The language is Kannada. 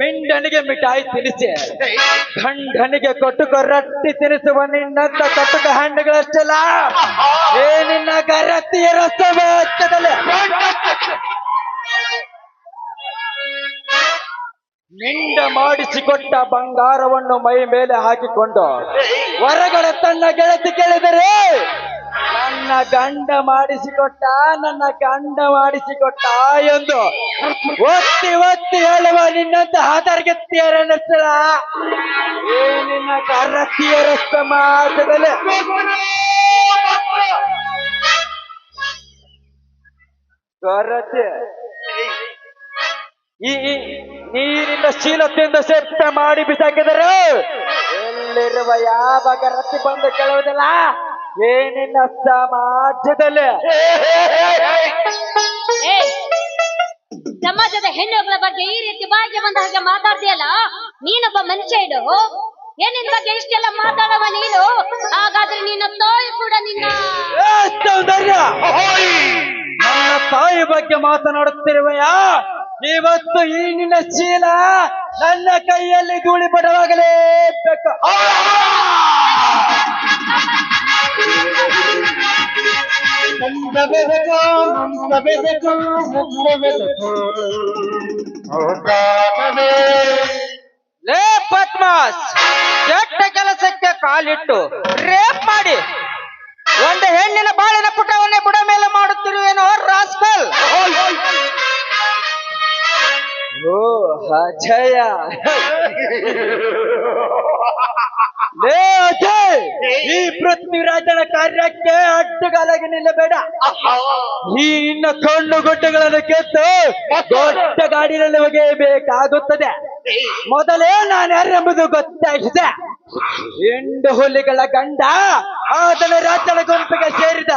ಮಿಂಡನಿಗೆ ಮಿಠಾಯಿ ತಿನಿಸಿ ಗಂಡನಿಗೆ ಕೊಟ್ಟುಕ ರೊಟ್ಟಿ ತಿನಿಸುವ ನಿನ್ನಂತ ಕಟ್ಟುಕ ಹಣ್ಣುಗಳಷ್ಟಲ್ಲ ಏನಿನ್ನ ಗರತಿಯ ರಸವೇ ಮಿಂಡ ಮಾಡಿಸಿಕೊಟ್ಟ ಬಂಗಾರವನ್ನು ಮೈ ಮೇಲೆ ಹಾಕಿಕೊಂಡು ಹೊರಗಡೆ ತನ್ನ ಗೆಳತಿ ಕೇಳಿದರೆ ನನ್ನ ಗಂಡ ಮಾಡಿಸಿಕೊಟ್ಟ ಎಂದು ಒತ್ತಿ ಒತ್ತಿ ಹೇಳುವ ನಿನ್ನಂತ ಹಾದರ್ಗತ್ತಿಯರನ್ನಷ್ಟಳ ಏನಿನ್ನ ಗರತಿಯರ ಸಮಾಜದಲ್ಲಿ ಗರತಿ ಈ ನೀರಿನ ಶೀಲತೆಯಿಂದ ಸೆಪ್ತ ಮಾಡಿ ಬಿಸಾಕಿದರು ಎಲ್ಲಿರುವ ಯಾವ ಗರತಿ ಬಂದು ಕೇಳುವುದಿಲ್ಲ ಏನಿನ್ನ ಸಮಾಜದಲ್ಲಿ ಸಮಾಜದ ಹೆಣ್ಣುಗಳ ಬಗ್ಗೆ ಈ ರೀತಿ ಬಾಯಿಗೆ ಬಂದ ಹಾಗೆ ಮಾತಾಡ್ತೀಯಲ್ಲ ನೀನೊಬ್ಬ ಮನುಷ್ಯ ಇಡು ಏನಿನ ಬಗ್ಗೆ ಇಷ್ಟೆಲ್ಲ ಮಾತಾಡುವ ನೀನು ಹಾಗಾದ್ರೆ ನಿನ್ನ ತಾಯಿ ಕೂಡ ನಿನ್ನ ಸೌಂದರ್ಯ ನನ್ನ ತಾಯಿ ಬಗ್ಗೆ ಮಾತನಾಡುತ್ತಿರುವೆಯ ಇವತ್ತು ಈ ನಿನ್ನ ಚೀಲ ನನ್ನ ಕೈಯಲ್ಲಿ ಧೂಳಿ ಪಡವಾಗಲೇಬೇಕು ಲೇ ಪದ್ಮಾಸ್ ಕೆಟ್ಟ ಕೆಲಸಕ್ಕೆ ಕಾಲಿಟ್ಟು ರೇಪ್ ಮಾಡಿ ಒಂದು ಹೆಣ್ಣಿನ ಬಾಳಿನ ಪುಟವನ್ನೇ ಬುಡ ಮೇಲೆ ಮಾಡುತ್ತಿರುವೇನೋ ರಾಸ್ಕಲ್ ಓ ಅಜಯ ಲೇ ಅಜಯ್ ಈ ಪೃಥ್ವಿರಾಜನ ಕಾರ್ಯಕ್ಕೆ ಅಡ್ಡಗಾಲಾಗಿ ನಿಲ್ಲಬೇಡ ಈ ಇನ್ನ ಕಣ್ಣು ಗುಡ್ಡಗಳನ್ನು ಕೆತ್ತು ದೊಡ್ಡ ಗಾಡಿನಲ್ಲಿ ಒಗೆಯಬೇಕಾಗುತ್ತದೆ ಮೊದಲೇ ನಾನು ಯಾರೆಂಬುದು ಗೊತ್ತಾಗಿದೆ ಹೆಂಡು ಹುಲಿಗಳ ಗಂಡ ಅದನ್ನ ರಾಜನ ಗುಂಪಿಗೆ ಸೇರಿದ